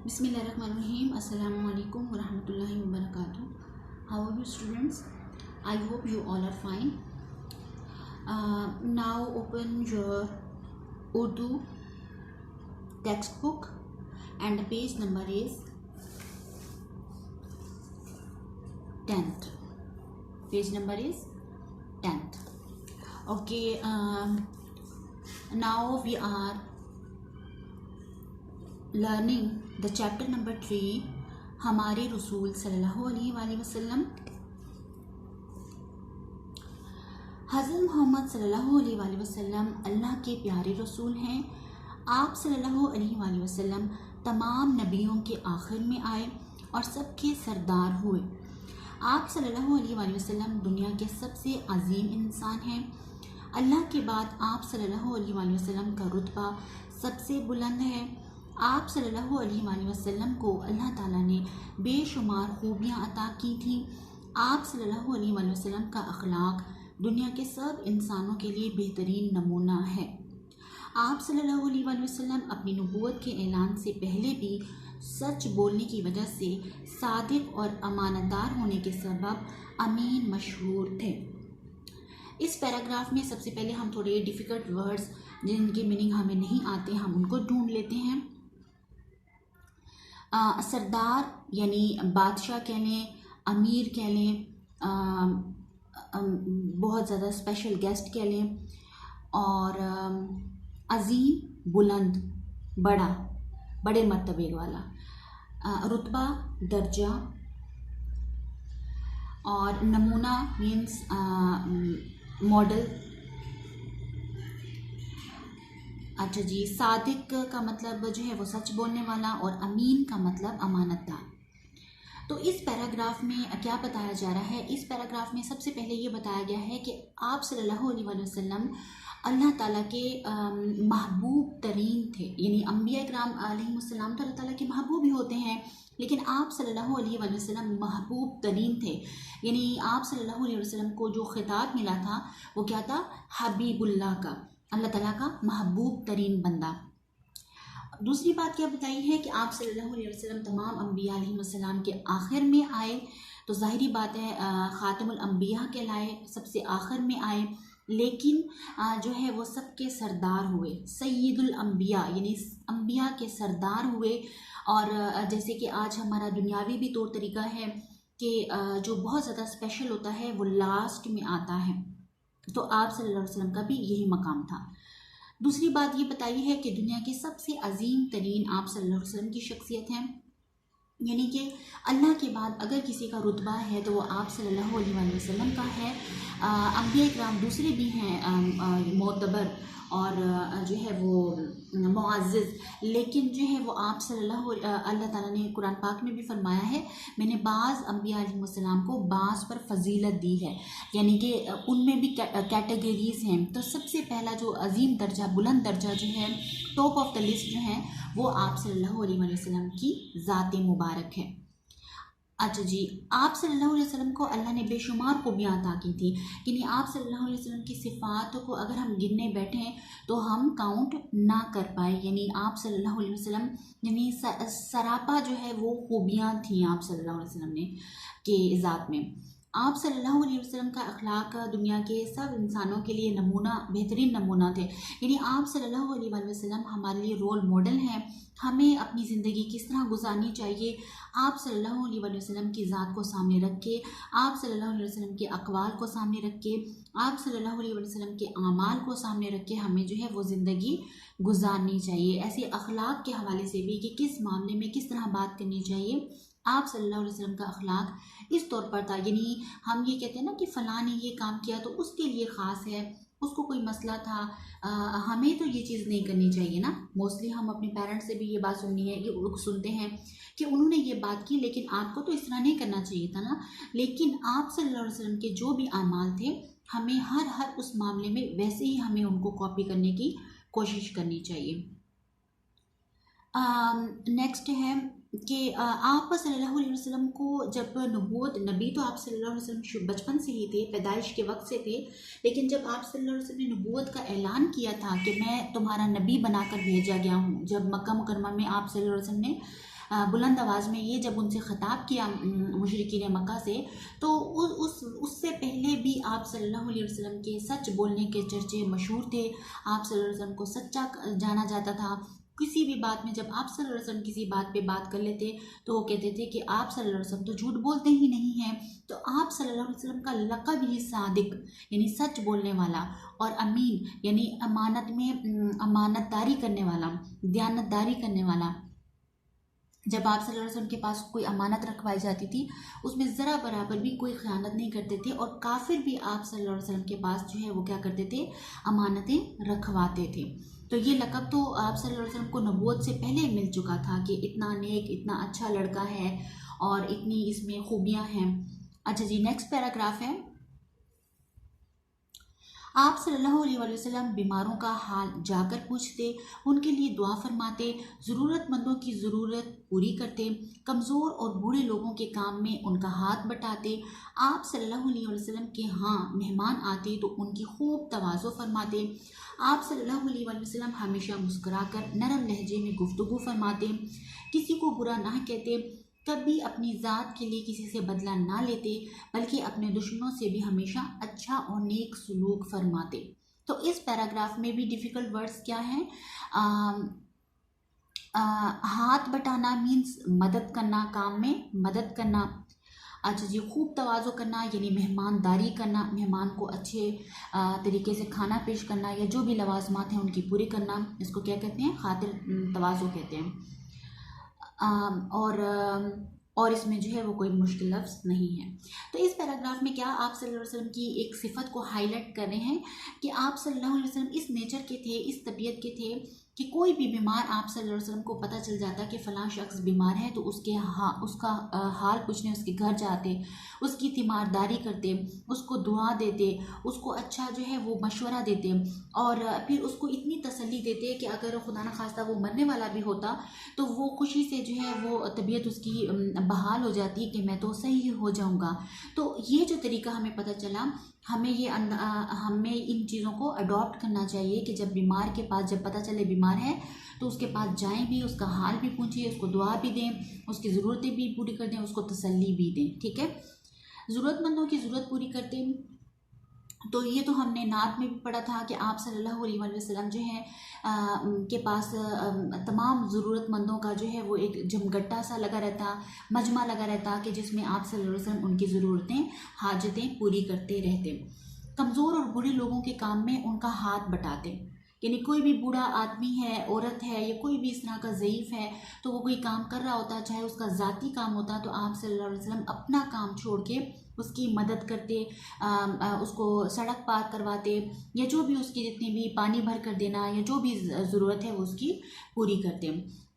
Bismillahirrahmanirrahim. Assalamualaikum warahmatullahi wabarakatuh. How are you students? I hope you all are fine. Now open your Urdu textbook and the page number is 10th. Page number is 10th. Okay, now we are learning the chapter number 3 हमारे रसूल सल्लल्लाहु अलैहि वसल्लम। हज़रत मोहम्मद सल्लल्लाहु अलैहि वसल्लम अल्लाह के प्यारे रसूल हैं। आप सल्लल्लाहु अलैहि वसल्लम तमाम नबियों के आखिर में आए और सबके सरदार हुए। आप सल्लल्लाहु अलैहि वसल्लम दुनिया के सबसे अजीम इंसान हैं। अल्लाह के बाद आप सल्लल्लाहु अलैहि वसल्लम का रुतबा सबसे बुलंद है। आप सल्लल्लाहु अलैहि वसल्लम को अल्लाह ताला ने बेशुमार खूबियाँ अता की थी। आप सल्लल्लाहु अलैहि वसल्लम का अखलाक दुनिया के सब इंसानों के लिए बेहतरीन नमूना है। आप सल्लल्लाहु अलैहि वसल्लम अपनी नबूवत के ऐलान से पहले भी सच बोलने की वजह से सादिक और अमानतदार होने के सबब अमीन मशहूर थे। इस पैराग्राफ में सबसे पहले हम थोड़े डिफ़िकल्ट वर्ड्स जिनके मीनिंग हमें नहीं आते हम उनको ढूंढ लेते हैं। सरदार यानी बादशाह कह लें, अमीर कह लें, बहुत ज़्यादा स्पेशल गेस्ट कह लें, और अजीम बुलंद बड़ा बड़े मर्तबे वाला, रुतबा दर्जा, और नमूना मीन्स मॉडल। अच्छा जी, सादिक का मतलब जो है वो सच बोलने वाला, और अमीन का मतलब अमानतदार। तो इस पैराग्राफ में क्या बताया जा रहा है? इस पैराग्राफ में सबसे पहले ये बताया गया है कि आप सल्लल्लाहु अलैहि वसल्लम अल्लाह ताला के महबूब तरीन थे। यानी अम्बिया इकराम अलैहिमुस्सलाम तो अल्लाह ताला के महबूब ही होते हैं, लेकिन आप सल्लल्लाहु अलैहि वसल्लम महबूब तरीन थे। यानी आप सल्लल्लाहु अलैहि वसल्लम को जो खिताब मिला था वो क्या था? हबीबुल्लाह का, अल्लाह ताला का महबूब तरीन बंदा। दूसरी बात क्या बताई है कि आप सल्लल्लाहु अलैहि वसल्लम तमाम अम्बिया अलैहिमुस्सलाम के आखिर में आए। तो ज़ाहिरी बात है ख़ातिमुल अम्बिया कहलाए, सबसे आखिर में आए, लेकिन जो है वो सबके सरदार हुए, सय्यदुल अम्बिया यानी अम्बिया के सरदार हुए। और जैसे कि आज हमारा दुनियावी भी तौर तरीका है कि जो बहुत ज़्यादा स्पेशल होता है वो लास्ट में आता है, तो आप सल्लल्लाहु अलैहि वसल्लम का भी यही मकाम था। दूसरी बात ये बताई है कि दुनिया के सबसे अजीम तरीन आप सल्लल्लाहु अलैहि वसल्लम की शख्सियत है। यानी कि अल्लाह के बाद अगर किसी का रुतबा है तो वो आप सल्लल्लाहु अलैहि वसल्लम का है। अम्बिया इकराम दूसरे भी हैं मोतबर और जो है वो मुअज़्ज़ज़, लेकिन जो है वो आप सल्लल्लाहु अल्लाह ताला ने कुरान पाक में भी फरमाया है, मैंने बाज़ अम्बिया अलैहिस्सलाम को बाज़ पर फजीलत दी है। यानी कि उनमें भी कैटेगरीज़ हैं। तो सबसे पहला जो अजीम दर्जा, बुलंद दर्जा जो है, टॉप ऑफ द लिस्ट जो है वो आप सल्लल्लाहु अलैहि वसल्लम की ज़ात मुबारक है। अच्छा जी, आप सल्लल्लाहु अलैहि वसल्लम को अल्लाह ने बेशुमार खूबियाँ अता की थी। यानी आप सल्लल्लाहु अलैहि वसल्लम की सिफ़ातों को अगर हम गिनने बैठें तो हम काउंट ना कर पाए। यानी आप सल्लल्लाहु अलैहि वसल्लम यानी सरापा जो है वो खूबियाँ थी आप सल्लल्लाहु अलैहि वसल्लम ने के ज़ात में। आप सल्लल्लाहु अलैहि वसल्लम का अखलाक दुनिया के सब इंसानों के लिए नमूना, बेहतरीन नमूना थे। यानी आप सल्लल्लाहु अलैहि वसल्लम हमारे लिए रोल मॉडल हैं। हमें अपनी ज़िंदगी किस तरह गुजारनी चाहिए, आप सल्लल्लाहु अलैहि वसल्लम की ज़ात को सामने रख के, आप सल्लल्लाहु अलैहि वसल्लम के अक़वाल को सामने रख के, आप सल्लल्लाहु अलैहि वसल्लम के आमाल को सामने रख के हमें जो है वो ज़िंदगी गुजारनी चाहिए। ऐसे अखलाक के हवाले से भी कि किस मामले में किस तरह बात करनी चाहिए, आप सल्लल्लाहु अलैहि वसल्लम का अखलाक इस तौर पर था। यानी हम ये कहते हैं ना कि फ़लाँ ने ये काम किया तो उसके लिए ख़ास है, उसको कोई मसला था, हमें तो ये चीज़ नहीं करनी चाहिए ना। मोस्टली हम अपने पेरेंट्स से भी ये बात सुनते हैं कि उन्होंने ये बात की लेकिन आपको तो इस तरह नहीं करना चाहिए था ना। लेकिन आप सल्लल्लाहु अलैहि वसल्लम के जो भी आमाल थे हमें हर उस मामले में वैसे ही हमें उनको कॉपी करने की कोशिश करनी चाहिए। नेक्स्ट है कि आप सल्लल्लाहु अलैहि वसल्लम को जब नबूवत, नबी तो आप सल्लल्लाहु अलैहि वसल्लम बचपन से ही थे, पैदाइश के वक्त से थे, लेकिन जब आप सल्लल्लाहु अलैहि वसल्लम ने नबूवत का ऐलान किया था कि मैं तुम्हारा नबी बनाकर भेजा गया हूँ, जब मक्का मुकरमा में आप सल्लल्लाहु अलैहि वसल्लम ने बुलंद आवाज़ में ये जब उनसे ख़िताब किया मुशरिकीन मक्का से, तो उससे पहले भी आप सल्लल्लाहु अलैहि वसल्लम के सच बोलने के चर्चे मशहूर थे। आप सल्लल्लाहु अलैहि वसल्लम को सच्चा जाना जाता था। किसी भी बात में जब आप सल्लल्लाहु अलैहि वसल्लम किसी बात पे बात कर लेते तो वो कहते थे कि आप सल्लल्लाहु अलैहि वसल्लम तो झूठ बोलते ही नहीं हैं। तो आप सल्लल्लाहु अलैहि वसल्लम का लक़ब ही सादिक यानी सच बोलने वाला, और अमीन यानी अमानत में अमानतदारी करने वाला, दयानतदारी करने वाला। जब आप सल्लल्लाहु अलैहि वसल्लम के पास कोई अमानत रखवाई जाती थी उसमें ज़रा बराबर भी कोई ख़यानत नहीं करते थे, और काफिर भी आप सल्लल्लाहु अलैहि वसल्लम के पास जो है वो क्या करते थे, अमानतें रखवाते थे। तो ये लक़ब तो आप सल्लल्लाहु अलैहि वसल्लम को नबूवत से पहले मिल चुका था कि इतना नेक, इतना अच्छा लड़का है और इतनी इसमें खूबियाँ हैं। अच्छा जी, नेक्स्ट पैराग्राफ है, आप सल्लल्लाहु अलैहि वसल्लम बीमारों का हाल जाकर पूछते, उनके लिए दुआ फरमाते, ज़रूरतमंदों की ज़रूरत पूरी करते, कमज़ोर और बूढ़े लोगों के काम में उनका हाथ बटाते। आप सल्लल्लाहु अलैहि वसल्लम के यहाँ मेहमान आते तो उनकी खूब तवाज़ो फरमाते। आप सल्लल्लाहु अलैहि वसल्लम हमेशा मुस्कुराकर नरम लहजे में गुफ्तगू फरमाते, किसी को बुरा ना कहते, कभी अपनी ज़ात के लिए किसी से बदला ना लेते, बल्कि अपने दुश्मनों से भी हमेशा अच्छा और नेक सलूक फरमाते। तो इस पैराग्राफ में भी डिफ़िकल्ट वर्ड्स क्या हैं, हाथ बटाना मीन्स मदद करना, काम में मदद करना। अच्छा जी, खूब तवाज़ो करना यानी मेहमानदारी करना, मेहमान को अच्छे तरीके से खाना पेश करना या जो भी लवाजमात हैं उनकी पूरी करना, इसको क्या कहते हैं, खातिर तवाज़ो कहते हैं। और इसमें जो है वो कोई मुश्किल लफ्ज़ नहीं है। तो इस पैराग्राफ में क्या आप सल्लल्लाहु अलैहि वसल्लम की एक सिफत को हाईलाइट कर रहे हैं कि आप सल्लल्लाहु अलैहि वसल्लम इस नेचर के थे, इस तबीयत के थे कि कोई भी बीमार आप सल्लल्लाहु अलैहि वसल्लम को पता चल जाता कि फ़लाँ शख्स बीमार है तो उसका हाल पूछने उसके घर जाते, उसकी तीमारदारी करते, उसको दुआ देते, उसको अच्छा जो है वो मशवरा देते, और फिर उसको इतनी तसल्ली देते कि अगर खुदा न खास्ता वो मरने वाला भी होता तो वो खुशी से जो है वो तबीयत उसकी बहाल हो जाती है कि मैं तो सही हो जाऊंगा। तो ये जो तरीका हमें पता चला, हमें इन चीज़ों को अडॉप्ट करना चाहिए कि जब बीमार के पास जब पता चले बीमार है तो उसके पास जाएं भी, उसका हाल भी पूछिए, उसको दुआ भी दें, उसकी ज़रूरतें भी पूरी कर दें, उसको तसल्ली भी दें। ठीक है, ज़रूरतमंदों की ज़रूरत पूरी करते हैं। तो ये तो हमने नात में भी पढ़ा था कि आप सल्लल्लाहु अलैहि वसल्लम जो है के पास तमाम ज़रूरतमंदों का जो है वो एक जमगट्टा सा लगा रहता, मजमा लगा रहता कि जिसमें आप सल्लल्लाहु अलैहि वसल्लम उनकी ज़रूरतें, हाजतें पूरी करते रहते। कमज़ोर और बूढ़े लोगों के काम में उनका हाथ बटाते, यानी कोई भी बूढ़ा आदमी है, औरत है या कोई भी इस तरह का ज़ईफ़ है तो वो कोई काम कर रहा होता, चाहे उसका ज़ाती काम होता, तो आप सल्लल्लाहु अलैहि वसल्लम अपना काम छोड़ के उसकी मदद करते, उसको सड़क पार करवाते या जो भी उसकी जितनी भी पानी भर कर देना या जो भी ज़रूरत है वो उसकी पूरी करते।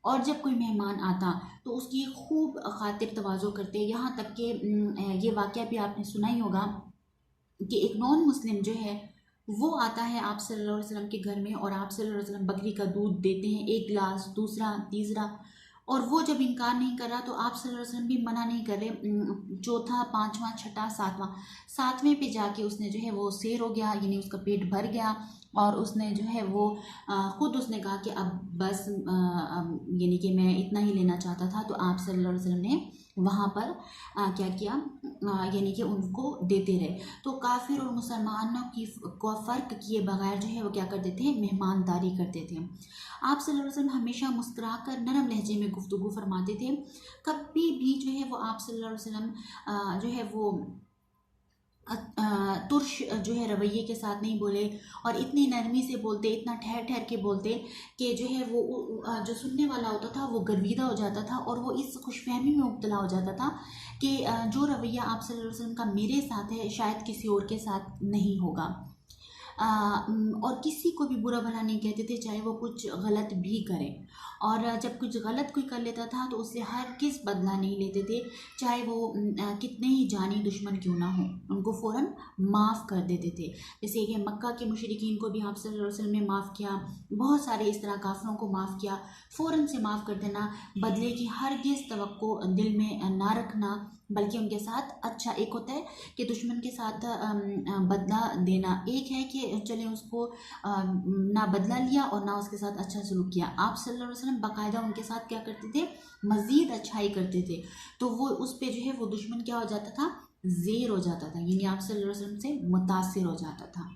और जब कोई मेहमान आता तो उसकी खूब खातिर तवाज़ो करते, यहाँ तक कि ये वाक़या भी आपने सुना ही होगा कि एक नॉन मुस्लिम जो है वो आता है आप सल्लल्लाहु अलैहि वसल्लम के घर में और आप सल्लल्लाहु अलैहि वसल्लम बकरी का दूध देते हैं, एक गिलास, दूसरा, तीसरा, और वो जब इनकार नहीं कर रहा तो आप सल्लल्लाहु अलैहि वसल्लम भी मना नहीं कर रहे। चौथा, पाँचवा, छठा, सातवें पे जाके उसने जो है वो सैर हो गया, यानी उसका पेट भर गया और उसने जो है वो ख़ुद उसने कहा कि अब बस यानी कि मैं इतना ही लेना चाहता था। तो आप सल्लल्लाहु अलैहि वसल्लम ने वहाँ पर क्या किया, यानी कि उनको देते रहे। तो काफिर और मुसलमानों को फ़र्क किए बगैर जो है वो क्या करते थे, मेहमानदारी करते थे। आप सल्लल्लाहु अलैहि वसल्लम हमेशा मुस्कुराकर नरम लहजे में गुफ्तगू फरमाते थे, कभी भी जो है वो आप सल्लल्लाहु अलैहि वसल्लम जो है वो तुर्श जो है रवैये के साथ नहीं बोले, और इतनी नरमी से बोलते, इतना ठहर ठहर के बोलते कि जो है वो जो सुनने वाला होता था वो गर्विदा हो जाता था और वो इस खुशफहमी में मुब्तला हो जाता था कि जो रवैया आप सल्लल्लाहु अलैहि वसल्लम का मेरे साथ है शायद किसी और के साथ नहीं होगा। और किसी को भी बुरा भला नहीं कहते थे, चाहे वो कुछ गलत भी करें, और जब कुछ गलत कोई कर लेता था तो उससे हर किस बदला नहीं लेते थे, चाहे वो कितने ही जानी दुश्मन क्यों ना हो, उनको फ़ौरन माफ़ कर देते थे। जैसे कि मक्का के मुशरिकीन को भी आप सल्लल्लाहु अलैहि वसल्लम ने माफ़ किया, बहुत सारे इस तरह काफिरों को माफ़ किया। फ़ौरन से माफ़ कर देना, बदले की हरगिज़ तवक्को दिल में ना रखना, बल्कि उनके साथ अच्छा, एक होता है कि दुश्मन के साथ बदला देना, एक है कि चले उसको ना बदला लिया और ना उसके साथ अच्छा सलूक किया। आप सल्लल्लाहु अलैहि वसल्लम बाकायदा उनके साथ क्या करते थे, मज़ीद अच्छाई करते थे। तो वो उस पे जो है वो दुश्मन क्या हो जाता था, ज़ेर हो जाता था, यानी आप सल्लल्लाहु अलैहि वसल्लम से मुतासिर हो जाता था।